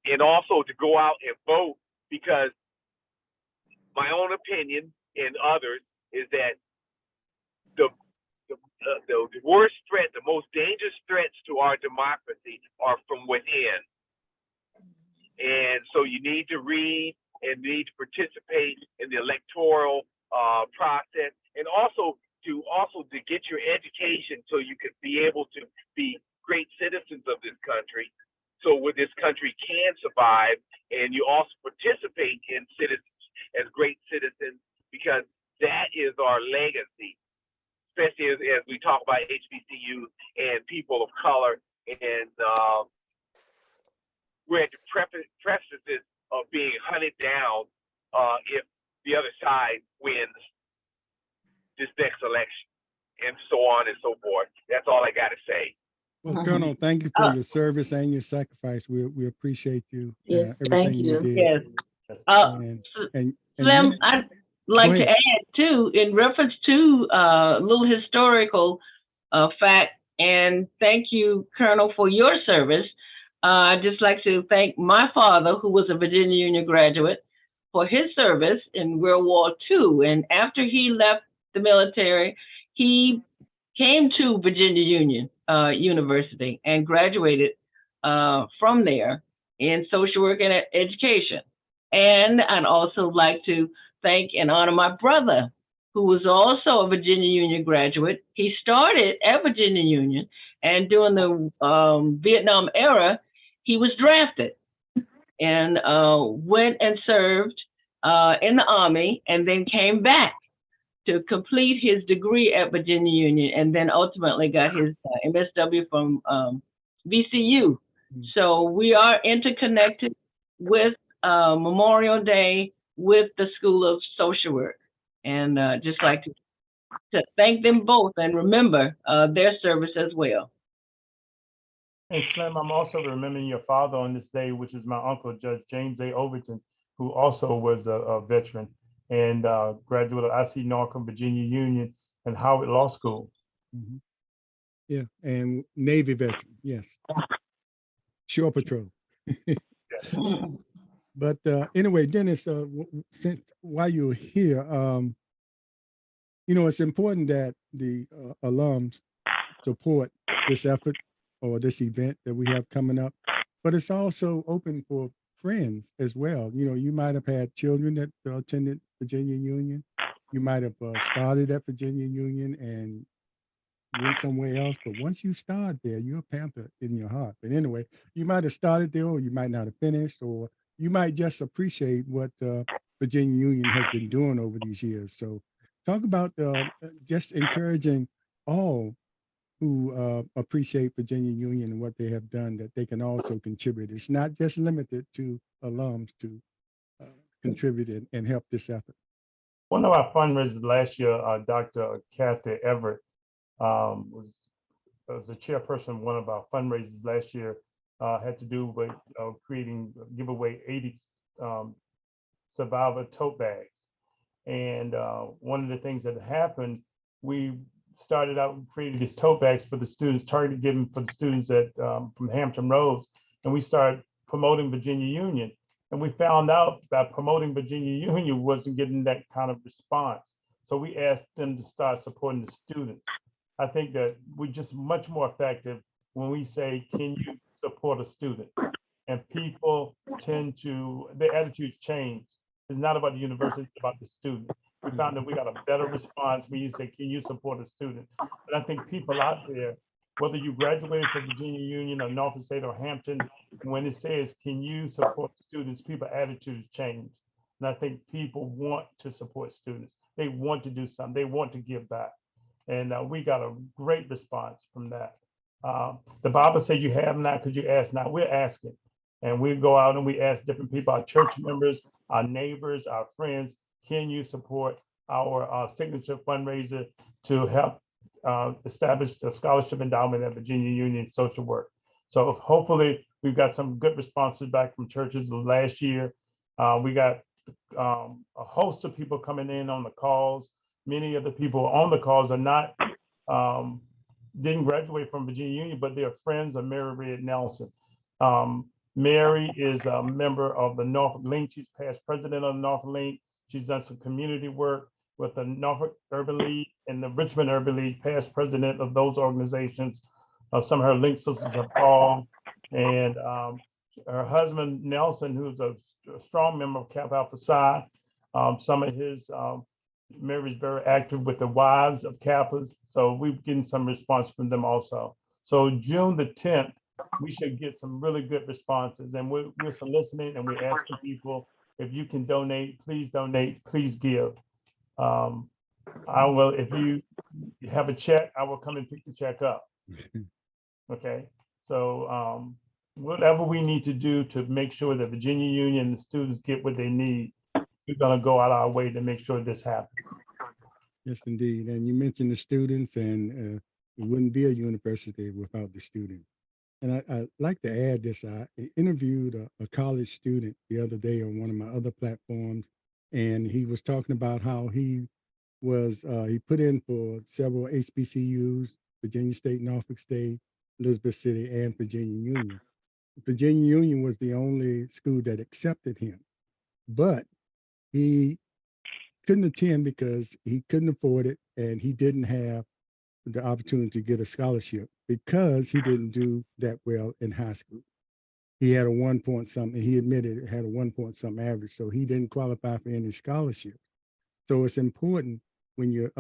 and also to go out and vote, because my own opinion and others is that the worst threat, the most dangerous threats to our democracy are from within. And so you need to read and need to participate in the electoral process, and also to get your education so you can be able to be great citizens of this country, so where this country can survive, and you also participate in citizens as great citizens, because that is our legacy, especially as we talk about HBCUs and people of color. And we're at the precipice of being hunted down if the other side wins this next election, and so on and so forth. That's all I got to say. Well, Colonel, thank you for your service and your sacrifice. We appreciate you. Yes, Everything thank you you. did. Yes. And Slim, you- I'd like to ahead. add too, in reference to a little historical fact, and thank you, Colonel, for your service. I'd just like to thank my father, who was a Virginia Union graduate, for his service in World War II. And after he left the military, he came to Virginia Union University and graduated from there in social work and education. And I'd also like to thank and honor my brother, who was also a Virginia Union graduate. He started at Virginia Union, and during the Vietnam era, he was drafted and went and served in the Army, and then came back to complete his degree at Virginia Union, and then ultimately got his MSW from VCU. So we are interconnected with Memorial Day with the School of Social Work, and just like to thank them both and remember their service as well. And Slim, I'm also remembering your father on this day, which is my uncle, Judge James A. Overton, who also was a veteran and graduate of IC Norcom, Virginia Union, and Howard Law School. Mhm. Yeah, and Navy veteran, yes. Shore Patrol. But anyway, Dennis, since while you're here, it's important that the alums support this effort or this event that we have coming up, but it's also open for friends as well. You might have had children that attended Virginia Union. You might have started at Virginia Union and went somewhere else, but once you start there, you're a Panther in your heart. But anyway, you might have started there, or you might not have finished, or you might just appreciate what Virginia Union has been doing over these years. So talk about just encouraging all who appreciate Virginia Union and what they have done, that they can also contribute. It's not just limited to alums to contribute and help this effort. One of our fundraisers last year, Dr. Kathy Everett, was the chairperson of one of our fundraisers last year, had to do with give away 80 survivor tote bags. And one of the things that happened, we started out creating these tote bags for the students, targeted giving for the students from Hampton Roads, and we started promoting Virginia Union. And we found out that promoting Virginia Union wasn't getting that kind of response. So we asked them to start supporting the students. I think that we're just much more effective when we say, can you support a student? And people tend to, their attitudes change. It's not about the university, it's about the student. We found that we got a better response when you say, can you support a student? And I think people out there, whether you graduated from Virginia Union or Norfolk State or Hampton, when it says, can you support students, people's attitudes change. And I think people want to support students. They want to do something. They want to give back. And we got a great response from that. The Bible says you have not because you ask not. We're asking. And we go out and we ask different people, our church members, our neighbors, our friends, can you support our signature fundraiser to help establish the scholarship endowment at Virginia Union Social Work? So hopefully we've got some good responses back from churches last year. We got a host of people coming in on the calls. Many of the people on the calls are not, didn't graduate from Virginia Union, but they're friends of Mary Red Nelson. Mary is a member of the Norfolk Link. She's past president of the Norfolk Link. She's done some community work with the Norfolk Urban League and the Richmond Urban League, past president of those organizations. Some of her link sisters are Paul, and her husband, Nelson, who's a strong member of Kappa Alpha Psi. Some of his, Mary's very active with the wives of Kappas. So we've getting some response from them also. So June the 10th, we should get some really good responses, and we're soliciting and we're asking people, if you can donate, please give. I will, if you have a check, I will come and pick the check up. Okay, so whatever we need to do to make sure that Virginia Union and the students get what they need, we're gonna go out our way to make sure this happens. Yes, indeed. And you mentioned the students, and it wouldn't be a university without the students. And I'd like to add this. I interviewed a college student the other day on one of my other platforms, and he was talking about how he put in for several HBCUs, Virginia State, Norfolk State, Elizabeth City, and Virginia Union. Virginia Union was the only school that accepted him, but he couldn't attend because he couldn't afford it, and he didn't have the opportunity to get a scholarship because he didn't do that well in high school. He had a 1 point something. He admitted it had a 1 point something average, so he didn't qualify for any scholarships. So it's important when you're,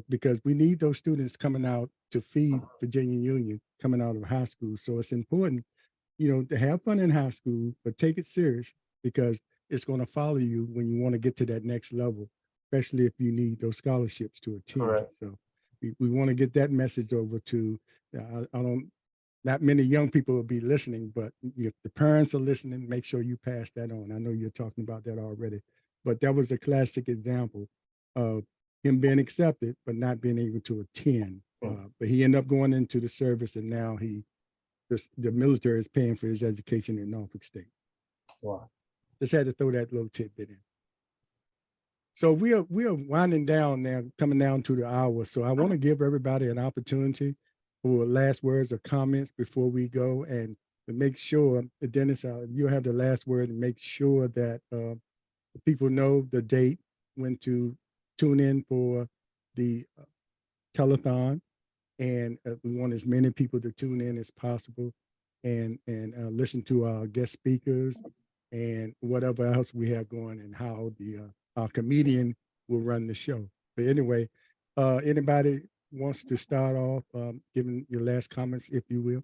because we need those students coming out to feed Virginia Union coming out of high school. So it's important, to have fun in high school, but take it serious, because it's going to follow you when you want to get to that next level, especially if you need those scholarships to attend. Correct. So we want to get that message over to, not many young people will be listening, but if the parents are listening, make sure you pass that on. I know you're talking about that already, but that was a classic example of him being accepted, but not being able to attend. But he ended up going into the service, and now the military is paying for his education in Norfolk State. Wow. Just had to throw that little tidbit in. So we are winding down now, coming down to the hour. So I want to give everybody an opportunity for last words or comments before we go, and to make sure, Dennis, you'll have the last word, and make sure that people know the date when to tune in for the telethon. And we want as many people to tune in as possible, and listen to our guest speakers and whatever else we have going, and how our comedian will run the show. But anyway, anybody wants to start off giving your last comments, if you will?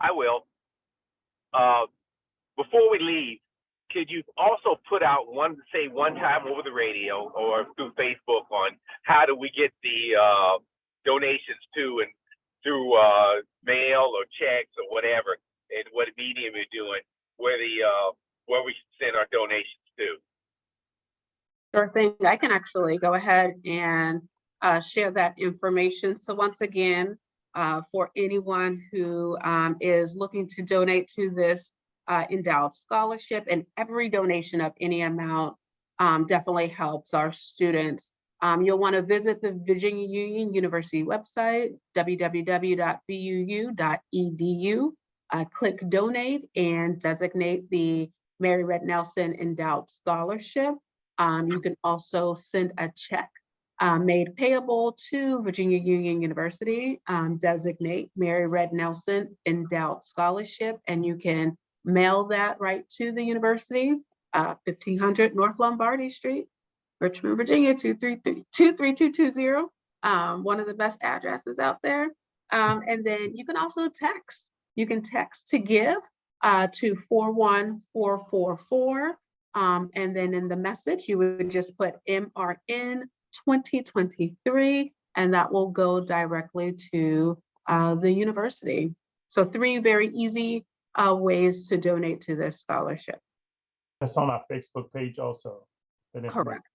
I will. Before we leave, could you also put out one time over the radio or through Facebook on how do we get the donations to, and through mail or checks or whatever, and what medium you're doing, where we send our donations to? Sure thing. I can actually go ahead and share that information. So once again, for anyone who is looking to donate to this endowed scholarship, and every donation of any amount definitely helps our students. You'll want to visit the Virginia Union University website, www.vuu.edu, click donate, and designate the Mary Red Nelson Endowed Scholarship. You can also send a check made payable to Virginia Union University, designate Mary Red Nelson Endowed Scholarship, and you can mail that right to the university, 1500 North Lombardy Street, Richmond, Virginia, 23220. One of the best addresses out there. And then you can also text. You can text to give to 41444. And then in the message, you would just put MRN 2023, and that will go directly to the university. So 3 very easy ways to donate to this scholarship. That's on our Facebook page also. Correct.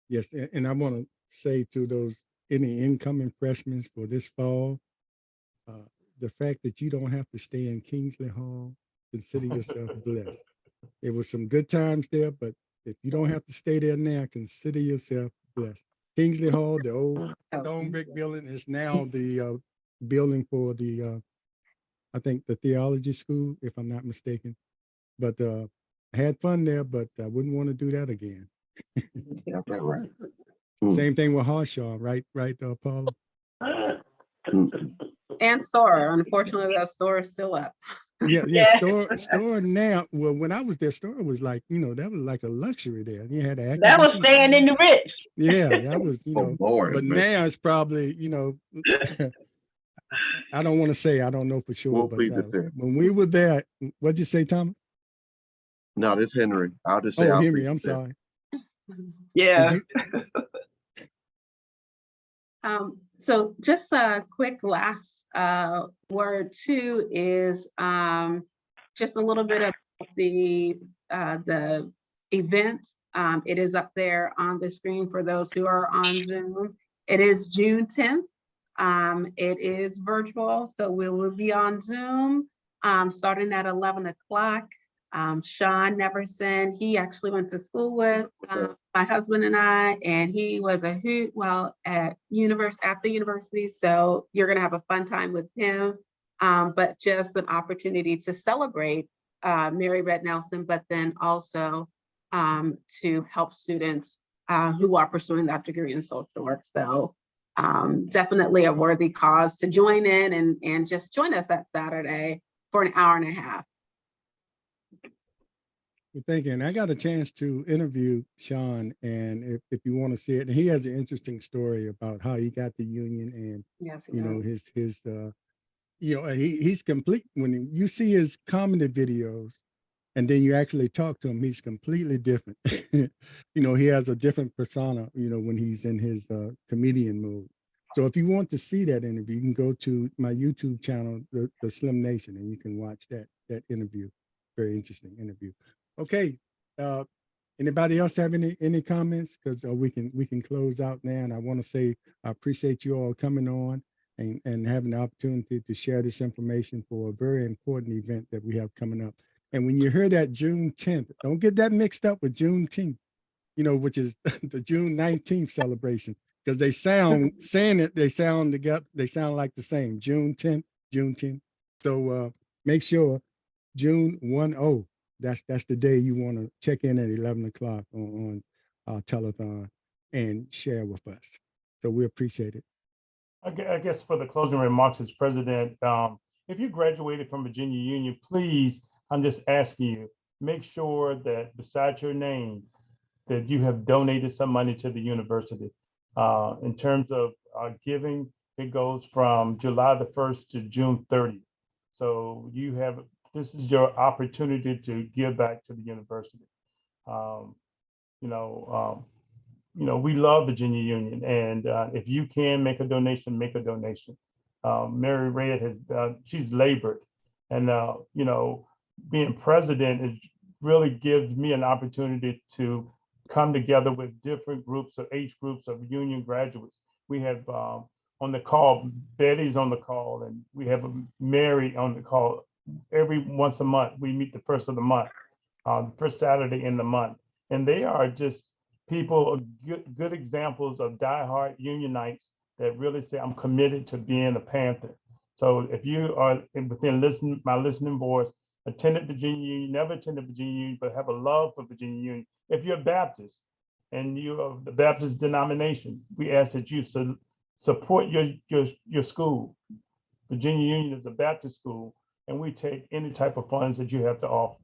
Yes, and I want to say to those any incoming freshmen for this fall. The fact that you don't have to stay in Kingsley Hall, consider yourself blessed. There was some good times there, but if you don't have to stay there now, consider yourself blessed. Kingsley Hall, the old stone brick building, is now the building for the, I think, the theology school, if I'm not mistaken. But I had fun there, but I wouldn't want to do that again. Got that right. Same thing with Harshaw, right, Paula? And store. Unfortunately, that store is still up. Yeah. Store now. Well, when I was there, store was like, that was like a luxury there. You had to That was staying in the rich. Yeah, that was, Oh, Lord, but man. now it's probably, I don't want to say, I don't know for sure, We'll but plead the fifth. when we were there, what'd you say, Thomas? No, this Henry. I'll just say. Oh, I'll Henry, plead I'm the fifth. sorry. Yeah. Did So just a quick last word too is just a little bit of the event. It is up there on the screen for those who are on Zoom. It is June 10th. It is virtual, so we will be on Zoom starting at 11 o'clock. Sean Neverson, he actually went to school with my husband and I, and he was a hoot while at the university. So you're gonna have a fun time with him, but just an opportunity to celebrate Mary Red Nelson, but then also to help students who are pursuing that degree in social work. So definitely a worthy cause to join in and just join us that Saturday for an hour and a half. Thank you. And I got a chance to interview Sean, and if you want to see it, and he has an interesting story about how he got the union, and Yes, he's complete. When you see his comedy videos and then you actually talk to him, he's completely different. He has a different persona, when he's in his comedian mode. So if you want to see that interview, you can go to my YouTube channel, the Slim Nation, and you can watch that interview. Very interesting interview. Okay. Anybody else have any comments? Because we can close out now. And I want to say I appreciate you all coming on and having the opportunity to share this information for a very important event that we have coming up. And when you hear that June 10th, don't get that mixed up with Juneteenth, which is the June 19th celebration, because they sound like the same. June 10th. So make sure June 10, that's the day you want to check in at 11 o'clock on our telethon and share with us. So we appreciate it. I guess for the closing remarks as president, if you graduated from Virginia Union, please, I'm just asking you, make sure that beside your name, that you have donated some money to the university. In terms of giving, it goes from July the 1st to June 30th. So this is your opportunity to give back to the university. We love Virginia Union, and if you can make a donation, make a donation. Mary Red she's labored, and being president really gives me an opportunity to come together with different groups of age groups of union graduates. We have on the call, Betty's on the call, and we have Mary on the call every once a month. We meet the first of the month, the first Saturday in the month, and they are just people, good examples of diehard unionites that really say, I'm committed to being a Panther. So if you are within my listening boards, attended Virginia Union, never attended Virginia Union, but have a love for Virginia Union. If you're Baptist and you are of the Baptist denomination, we ask that you support your school. Virginia Union is a Baptist school, and we take any type of funds that you have to offer.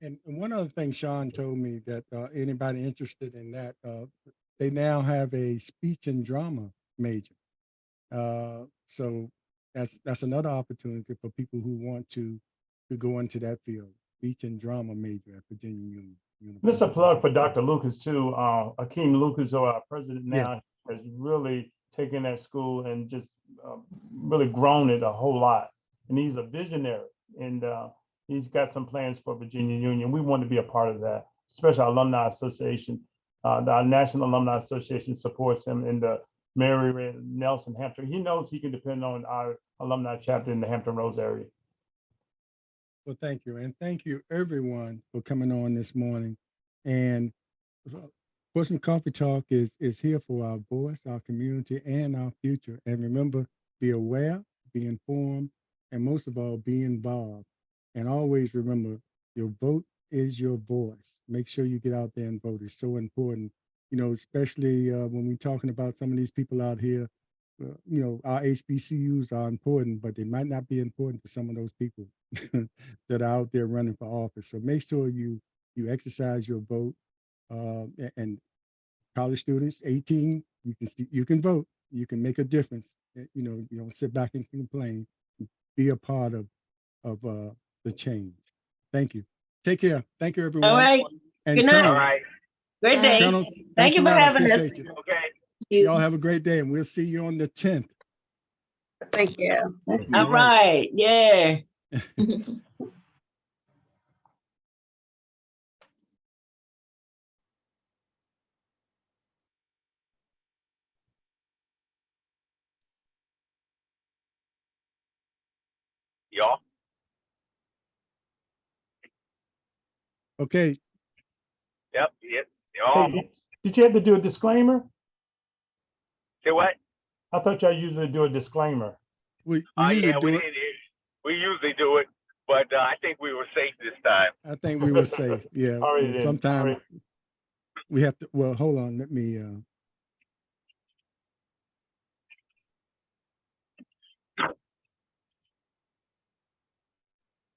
And one other thing Sean told me that anybody interested in that, they now have a speech and drama major. So that's another opportunity for people who want to go into that field, speech and drama major at Virginia Union. This is a plug for Dr. Lucas too. Akeem Lucas, who our president now, has really taken that school and just really grown it a whole lot. And he's a visionary, and he's got some plans for Virginia Union. We want to be a part of that, especially our Alumni Association. The National Alumni Association supports him in the Mary Red Nelson Hampton. He knows he can depend on our alumni chapter in the Hampton Roads area. Well, thank you. And thank you everyone for coming on this morning. And Portsmouth Coffee Talk is here for our voice, our community, and our future. And remember, be aware, be informed, and most of all, be involved. And always remember, your vote is your voice. Make sure you get out there and vote. It's so important, you know, especially when we're talking about some of these people out here. You know, our HBCUs are important, but they might not be important to some of those people that are out there running for office. So make sure you exercise your vote. And college students, 18, you can vote. You can make a difference. You know, you don't sit back and complain. Be a part of the change. Thank you. Take care. Thank you, everyone. All right. And Good night. Colonel, All right. Great day. Colonel, Thank thanks you a for lot. I having us. appreciate you. Okay. Y'all have a great day, and we'll see you on the 10th. Thank you. All right. Yeah. Y'all. Okay. Yep. Yep. Y'all. Hey, did you have to do a disclaimer? Say what? I thought y'all usually do a disclaimer. We usually Yeah, do it. we usually do it, but I think we were safe this time. I think we were safe. Yeah. All right, Yeah, then. sometimes All right. we have to, well, hold on. Let me,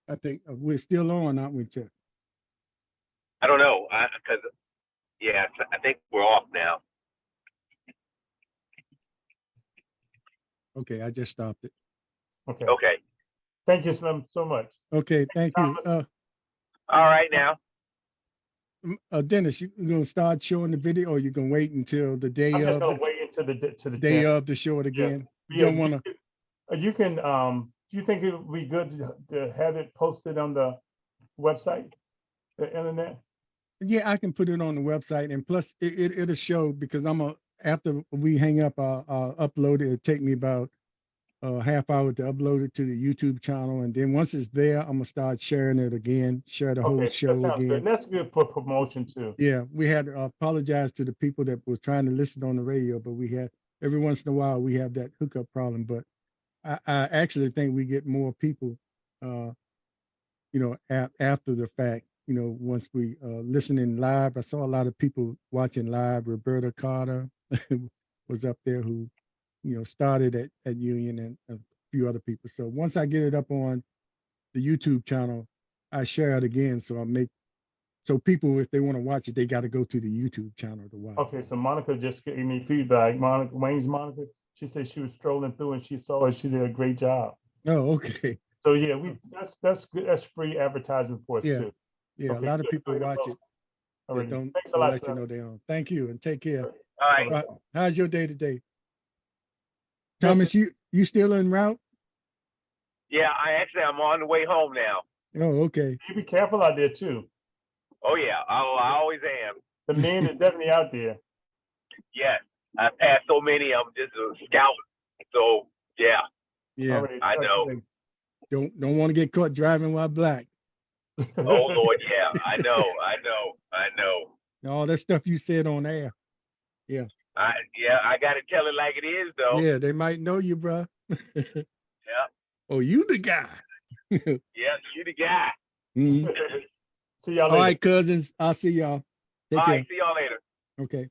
I think we're still on, aren't we, Chuck? I don't know, because yeah, I think we're off now. Okay, I just stopped it. Okay. Okay. Thank you so much. Okay, thank you. All right now. Dennis, you gonna start showing the video, or you gonna wait until the day I'm just of gonna the wait until the day 10th. of to show it again? You Yeah, don't want to. you can do you think it would be good to have it posted on the website, the internet? Yeah, I can put it on the website, and plus it'll show, because after we hang up, I'll upload it. It'll take me about a half hour to upload it to the YouTube channel, and then once it's there, I'm gonna start sharing it again, share the whole Okay, show that sounds good. again. And that's good for promotion too. Yeah, we had to apologize to the people that was trying to listen on the radio, but we had, every once in a while we have that hookup problem. But I actually think we get more people, you know, after the fact. You know, once we listening live, I saw a lot of people watching live. Roberta Carter was up there, who, you know, started at Union, and a few other people. So once I get it up on the YouTube channel, I share it again. So people, if they want to watch it, they got to go to the YouTube channel to watch. Okay, so Monica just gave me feedback. Monica, she said she was strolling through and she saw it. She did a great job. Oh, okay. So yeah, that's good. That's free advertising for us Yeah. too. Yeah, Okay, a lot of good. people watch it. All They right. don't Thanks a lot, let you sir. know they're on. Thank you, and take care. All right. How's your day today? Thomas, you still en route? Yeah, I'm on the way home now. Oh, okay. You be careful out there too. Oh yeah, I always am. The men are definitely out there. Yes, I passed so many of them just scouting. So yeah, Yeah. All right, I know. Don't want to get caught driving while black. Oh Lord, yeah, I know. All that stuff you said on air. Yeah. I got to tell it like it is though. Yeah, they might know you, bro. Yeah. Oh, you the guy. Yeah, you the guy. Mhm. See y'all All later. right, cousins. I'll see y'all. Take All care. right, see y'all later. Okay.